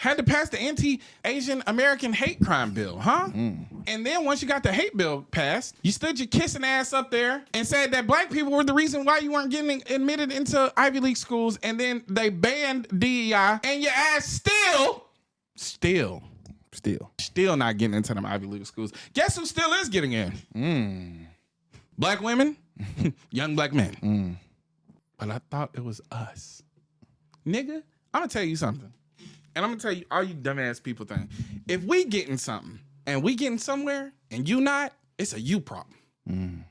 had to pass the anti-Asian American hate crime bill, huh? And then once you got the hate bill passed, you stood your kissing ass up there and said that black people were the reason why you weren't getting admitted into Ivy League schools, and then they banned DEI, and your ass still not getting into them Ivy League schools. Guess who still is getting in? Black women, young black men. But I thought it was us. Nigga, I'm gonna tell you something. And I'm gonna tell you all you dumbass people think. If we getting something and we getting somewhere and you not, it's a you problem.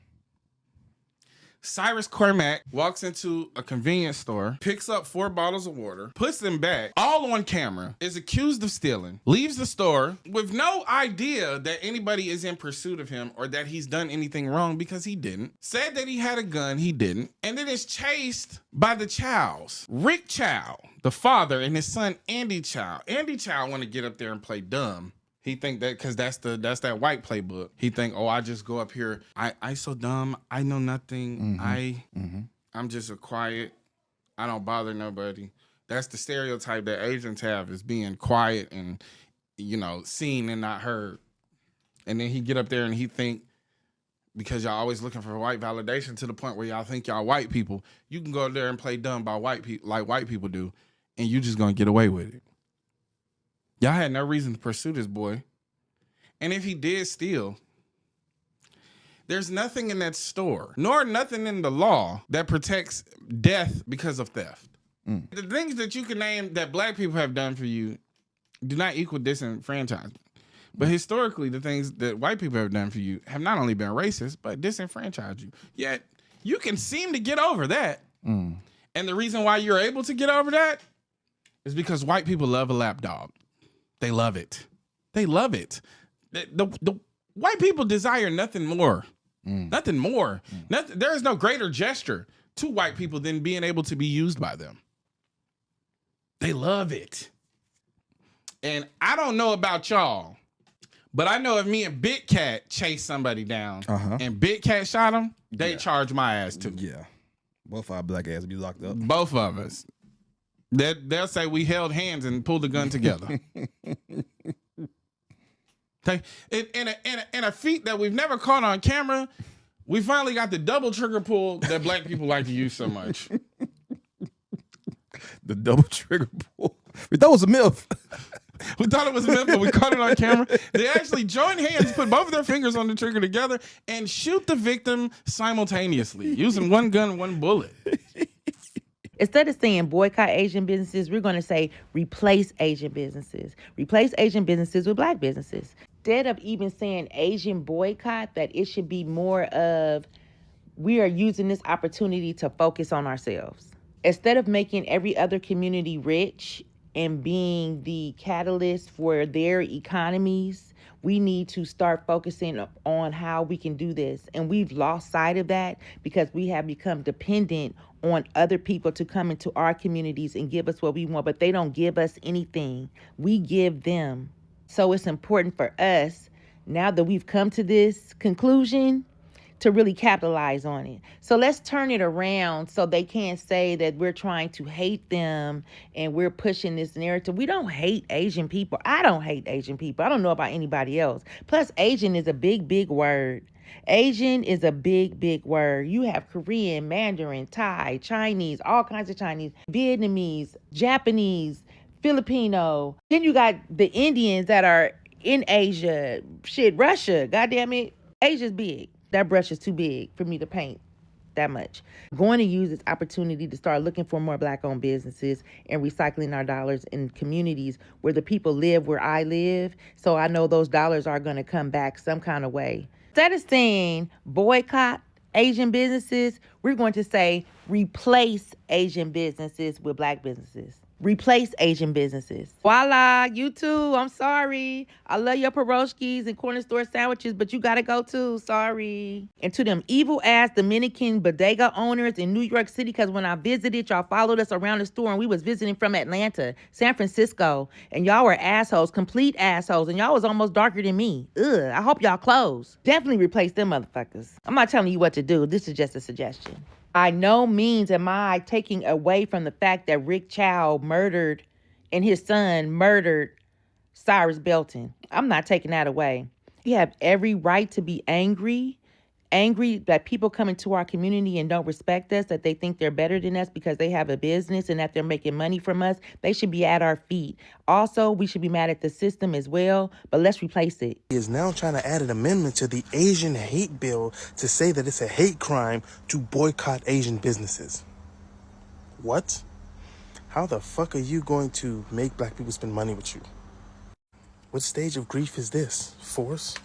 Cyrus Cormack walks into a convenience store, picks up 4 bottles of water, puts them back, all on camera, is accused of stealing, leaves the store with no idea that anybody is in pursuit of him or that he's done anything wrong because he didn't. Said that he had a gun, he didn't. And then is chased by the Chows. Rick Chow, the father, and his son Andy Chow. Andy Chow want to get up there and play dumb. He think that because that's that white playbook. He think, oh, I just go up here. I so dumb. I know nothing. I'm just a quiet. I don't bother nobody. That's the stereotype that Asians have, is being quiet and, seen and not heard. And then he get up there and he think, because y'all always looking for white validation to the point where y'all think y'all white people, you can go up there and play dumb by white people like white people do, and you just gonna get away with it. Y'all had no reason to pursue this boy. And if he did steal, there's nothing in that store, nor nothing in the law that protects death because of theft. The things that you can name that black people have done for you do not equal disenfranchisement. But historically, the things that white people have done for you have not only been racist, but disenfranchised you. Yet, you can seem to get over that. And the reason why you're able to get over that is because white people love a lapdog. They love it. They love it. The white people desire nothing more. Nothing more. There is no greater gesture to white people than being able to be used by them. They love it. And I don't know about y'all, but I know if me and Big Cat chased somebody down and Big Cat shot him, they charge my ass too. Yeah. Both our black ass be locked up. Both of us. They'll say we held hands and pulled the gun together. In a feat that we've never caught on camera, we finally got the double trigger pull that black people like to use so much. The double trigger pull. We thought it was a myth. We thought it was a myth, but we caught it on camera. They actually joined hands, put both of their fingers on the trigger together, and shoot the victim simultaneously, using one gun, one bullet. Instead of saying boycott Asian businesses, we're going to say replace Asian businesses. Replace Asian businesses with black businesses. Instead of even saying Asian boycott, that it should be more of, we are using this opportunity to focus on ourselves. Instead of making every other community rich and being the catalyst for their economies, we need to start focusing on how we can do this. And we've lost sight of that because we have become dependent on other people to come into our communities and give us what we want, but they don't give us anything. We give them. So it's important for us, now that we've come to this conclusion, to really capitalize on it. So let's turn it around so they can't say that we're trying to hate them and we're pushing this narrative. We don't hate Asian people. I don't hate Asian people. I don't know about anybody else. Plus, Asian is a big, big word. Asian is a big, big word. You have Korean, Mandarin, Thai, Chinese, all kinds of Chinese, Vietnamese, Japanese, Filipino. Then you got the Indians that are in Asia. Shit, Russia. Goddamn it. Asia's big. That brush is too big for me to paint that much. I'm going to use this opportunity to start looking for more black-owned businesses and recycling our dollars in communities where the people live where I live. So I know those dollars are going to come back some kind of way. Instead of saying boycott Asian businesses, we're going to say replace Asian businesses with black businesses. Replace Asian businesses. Voila, you too. I'm sorry. I love your pierogies and corner store sandwiches, but you gotta go too. Sorry. And to them evil ass Dominican bodega owners in New York City, because when I visited, y'all followed us around the store and we was visiting from Atlanta, San Francisco, and y'all were assholes, complete assholes, and y'all was almost darker than me. Ugh, I hope y'all close. Definitely replace them motherfuckers. I'm not telling you what to do. This is just a suggestion. By no means am I taking away from the fact that Rick Chow murdered and his son murdered Cyrus Belton. I'm not taking that away. You have every right to be angry that people come into our community and don't respect us, that they think they're better than us because they have a business and that they're making money from us. They should be at our feet. Also, we should be mad at the system as well, but let's replace it. He is now trying to add an amendment to the Asian hate bill to say that it's a hate crime to boycott Asian businesses. What? How the fuck are you going to make black people spend money with you? What stage of grief is this? Force?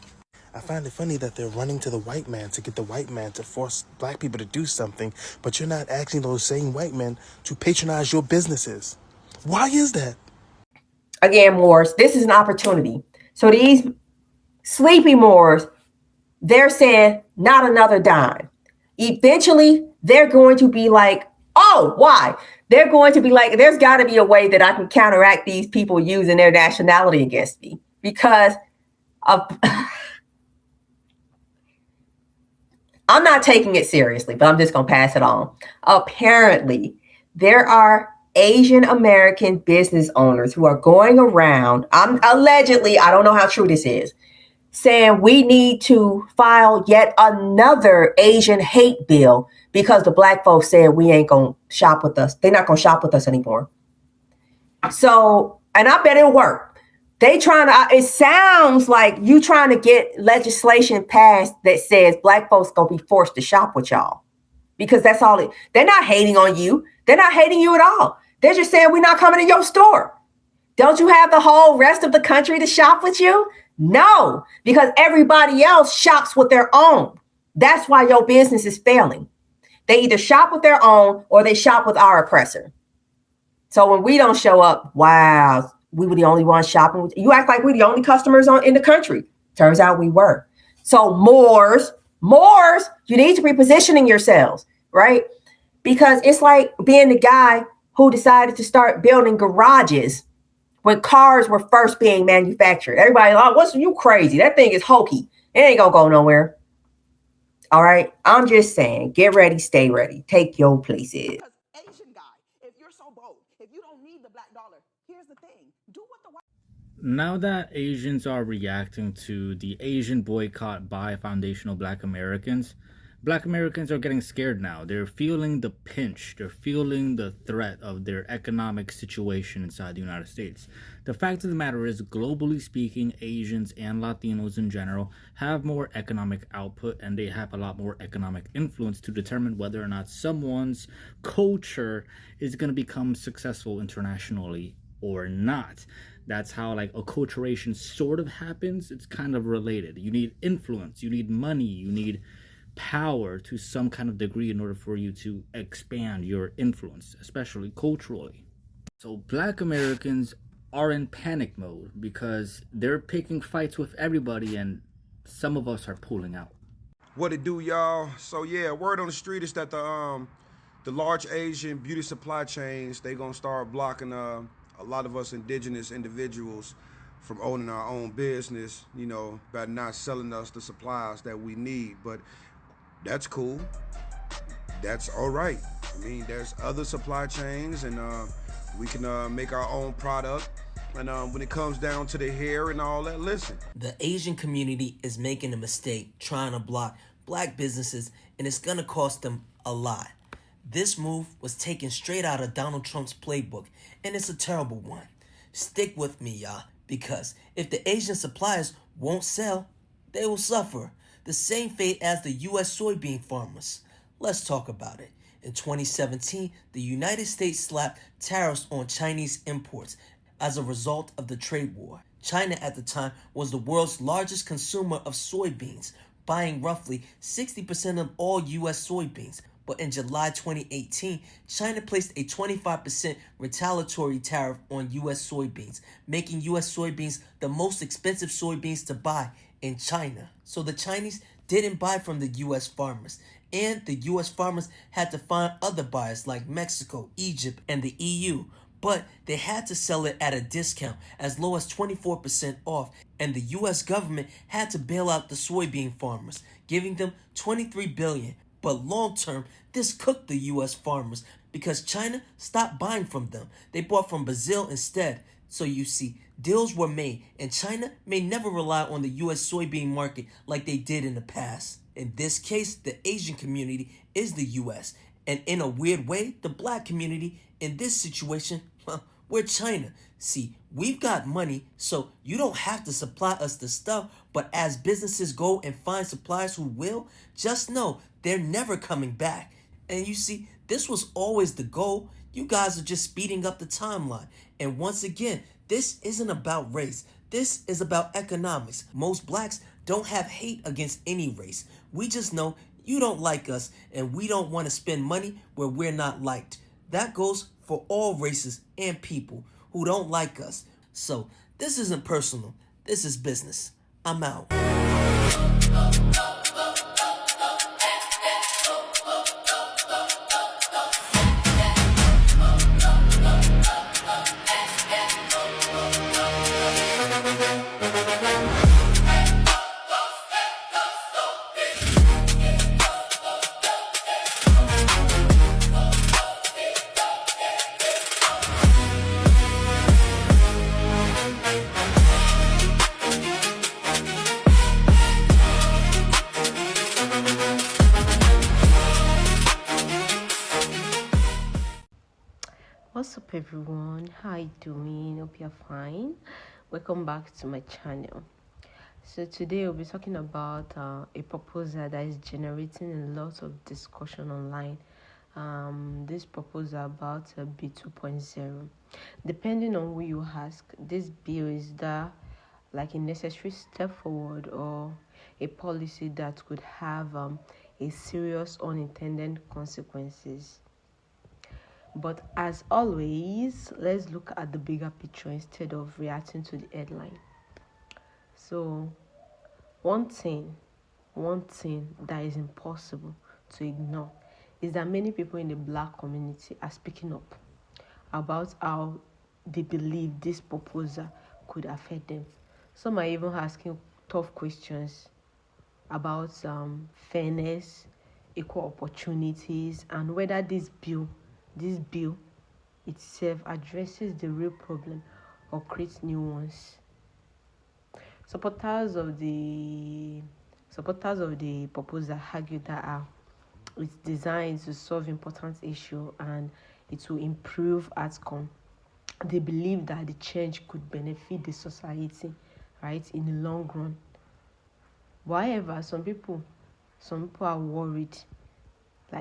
I find it funny that they're running to the white man to get the white man to force black people to do something, but you're not asking those same white men to patronize your businesses. Why is that? Again, Moors, this is an opportunity. So these sleepy Moors, they're saying not another dime. Eventually, they're going to be like, oh, why? They're going to be like, there's got to be a way that I can counteract these people using their nationality against me because of... I'm not taking it seriously, but I'm just going to pass it on. Apparently, there are Asian American business owners who are going around, allegedly, I don't know how true this is, saying we need to file yet another Asian hate bill because the black folks said we ain't going to shop with us. They're not going to shop with us anymore. So, and I bet it'll work. They trying to, it sounds like you trying to get legislation passed that says black folks gonna be forced to shop with y'all because that's all they're not hating on you. They're not hating you at all. They're just saying we're not coming to your store. Don't you have the whole rest of the country to shop with you? No, because everybody else shops with their own. That's why your business is failing. They either shop with their own or they shop with our oppressor. So when we don't show up, wow, we were the only ones shopping. You act like we're the only customers in the country. Turns out we were. So Moors, you need to be positioning yourselves, right? Because it's like being the guy who decided to start building garages when cars were first being manufactured. Everybody, you crazy? That thing is hokey. It ain't gonna go nowhere. All right. I'm just saying, get ready, stay ready. Take your places. Asian guy, if you're so bold, if you don't need the black dollar, here's the thing. Do what the white... Now that Asians are reacting to the Asian boycott by foundational Black Americans are getting scared now. They're feeling the pinch. They're feeling the threat of their economic situation inside the United States. The fact of the matter is, globally speaking, Asians and Latinos in general have more economic output and they have a lot more economic influence to determine whether or not someone's culture is going to become successful internationally or not. That's how like acculturation sort of happens. It's kind of related. You need influence, you need money, you need power to some kind of degree in order for you to expand your influence, especially culturally. So Black Americans are in panic mode because they're picking fights with everybody and some of us are pulling out. What it do, y'all? So yeah, word on the street is that the large Asian beauty supply chains, they gonna start blocking a lot of us indigenous individuals from owning our own business, you know, by not selling us the supplies that we need. But that's cool. That's all right. I mean, there's other supply chains and we can make our own product. And when it comes down to the hair and all that, listen. The Asian community is making a mistake trying to block black businesses, and it's going to cost them a lot. This move was taken straight out of Donald Trump's playbook, and it's a terrible one. Stick with me, y'all, because if the Asian suppliers won't sell, they will suffer the same fate as the U.S. soybean farmers. Let's talk about it. In 2017, the United States slapped tariffs on Chinese imports as a result of the trade war. China at the time was the world's largest consumer of soybeans, buying roughly 60% of all U.S. soybeans. But in July 2018, China placed a 25% retaliatory tariff on U.S. soybeans, making U.S. soybeans the most expensive soybeans to buy in China. So the Chinese didn't buy from the U.S. farmers, and the U.S. farmers had to find other buyers like Mexico, Egypt, and the EU. But they had to sell it at a discount as low as 24% off, and the U.S. government had to bail out the soybean farmers, giving them $23 billion. But long term, this cooked the U.S. farmers because China stopped buying from them. They bought from Brazil instead. So you see, deals were made, and China may never rely on the US soybean market like they did in the past. In this case, the Asian community is the US, and in a weird way, the black community in this situation, well, we're China. See, we've got money, so you don't have to supply us the stuff, but as businesses go and find suppliers who will, just know they're never coming back. And you see, this was always the goal. You guys are just speeding up the timeline. And once again, this isn't about race. This is about economics. Most blacks don't have hate against any race. We just know you don't like us and we don't want to spend money where we're not liked. That goes for all races and people who don't like us. So this isn't personal. This is business. I'm out. What's up everyone, how you doing? Hope you're fine. Welcome back to my channel. So today we'll be talking about a proposal that is generating a lot of discussion online. This proposal about bill 2.0. Depending on who you ask, this bill is like a necessary step forward or a policy that could have a serious unintended consequences. But as always, let's look at the bigger picture instead of reacting to the headline. So, one thing that is impossible to ignore is that many people in the black community are speaking up about how they believe this proposal could affect them. Some are even asking tough questions about fairness, equal opportunities, and whether this bill itself addresses the real problem or creates new ones. Supporters of the proposal argue that it's designed to solve important issue and it will improve outcome. They believe that the change could benefit the society, right, in the long run. However, some people are worried.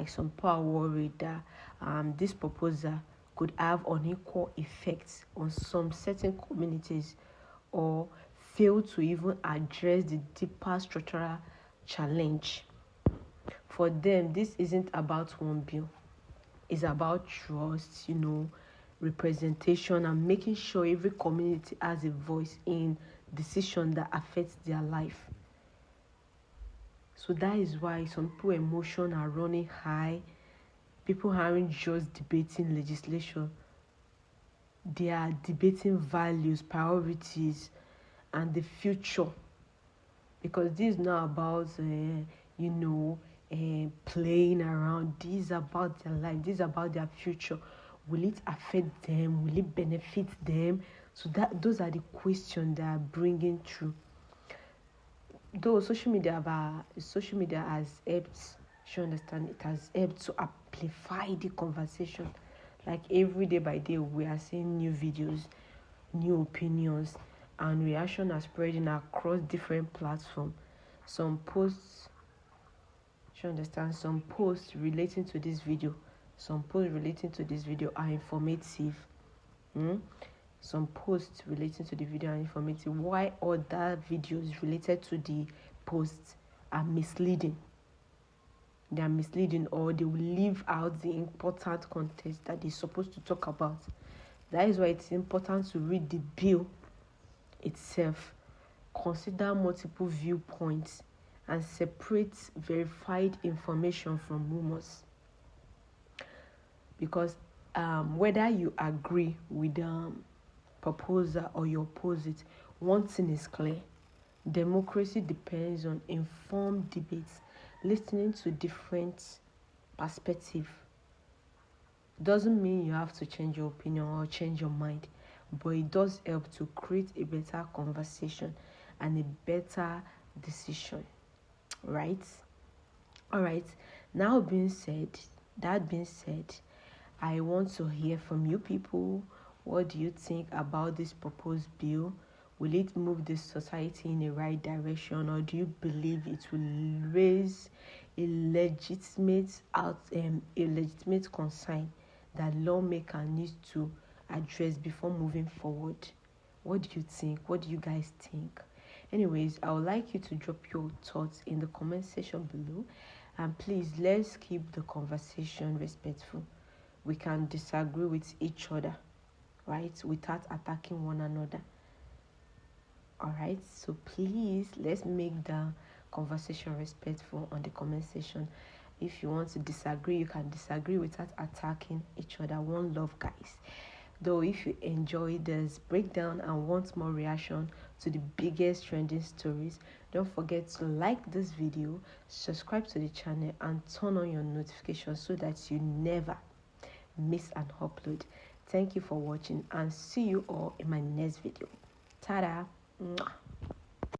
Some people are worried that this proposal could have unequal effects on some certain communities or fail to even address the deeper structural challenge. For them, this isn't about one bill. It's about trust, representation, and making sure every community has a voice in decisions that affect their life. So that is why some people emotions are running high. People aren't just debating legislation. They are debating values, priorities, and the future. Because this is not about, playing around. This is about their life. This is about their future. Will it affect them? Will it benefit them? So those are the questions that are bringing through. Though social media has helped, you understand, it has helped to amplify the conversation. Like every day by day, we are seeing new videos, new opinions, and reaction are spreading across different platforms. Some posts, you understand, some posts relating to this video are informative. Some posts relating to the video are informative, while other videos related to the posts are misleading. They are misleading, or they will leave out the important content that they're supposed to talk about. That is why it's important to read the bill itself, consider multiple viewpoints, and separate verified information from rumors. Because whether you agree with proposal or you oppose it, one thing is clear: democracy depends on informed debates, listening to different perspectives, Doesn't mean you have to change your opinion or change your mind, but it does help to create a better conversation and a better decision, right? All right. Now that being said, I want to hear from you people. What do you think about this proposed bill? Will it move the society in the right direction, or do you believe it will raise a legitimate concern that lawmaker needs to address before moving forward? What do you think? What do you guys think? Anyways, I would like you to drop your thoughts in the comment section below, and please let's keep the conversation respectful. We can disagree with each other, right, without attacking one another. All right, so please let's make the conversation respectful on the comment section. If you want to disagree, you can disagree without attacking each other. One love, guys. Though if you enjoy this breakdown and want more reaction to the biggest trending stories, don't forget to like this video, subscribe to the channel, and turn on your notifications so that you never miss an upload. Thank you for watching, and see you all in my next video. Ta-da! Mwah.